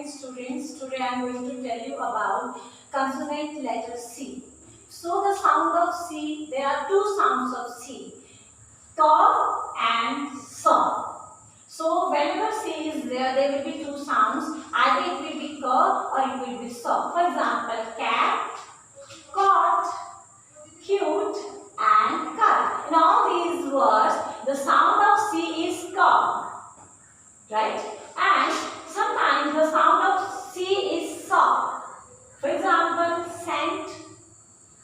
students. Today I am going to tell you about consonant letter C. So the sound of C, there are two sounds of C, K and S. So whenever C is there will be two sounds. Either it will be K or it will be S. For example, cat, caught, cute and cut. In all these words, the sound of C is K, right? And sometimes the sound of C is SA. For example, scent,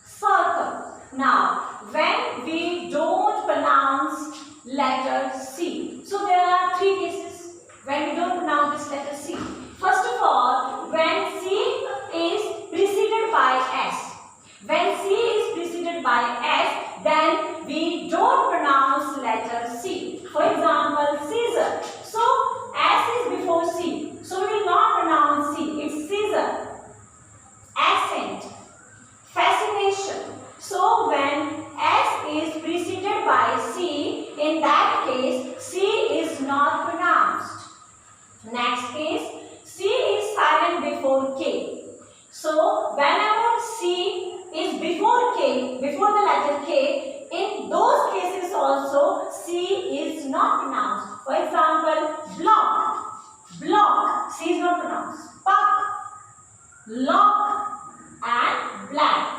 circle. Now, when we don't pronounce letter C, so there are three cases when we don't pronounce this letter C. First of all, when C is preceded by S. When C is preceded by S, then we don't pronounce letter C. For example, Caesar. So, S is before C. So, we will not pronounce C. It's Caesar. Accent. Fascination. So, when S is preceded by C, in that case, C is not pronounced. Next case, C is silent before K. So, whenever C is before K, before the letter K, in those cases also C is not pronounced. For example, block, block, C is not pronounced. Puck, lock and black.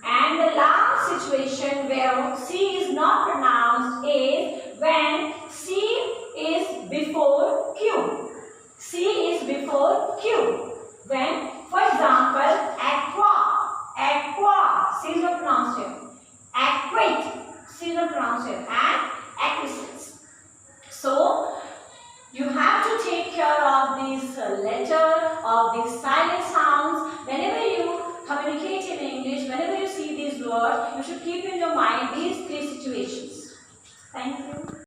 And the last situation where C is not pronounced is when C is before Q. C is before Q. When, for example, aqua, aqua, C is not pronounced here. Acquaint, C is not pronounced here. And acquiescence. So, you have to take care of these letters, of these silent sounds. Whenever you communicate in English, whenever you see these words, you should keep in your mind these three situations. Thank you.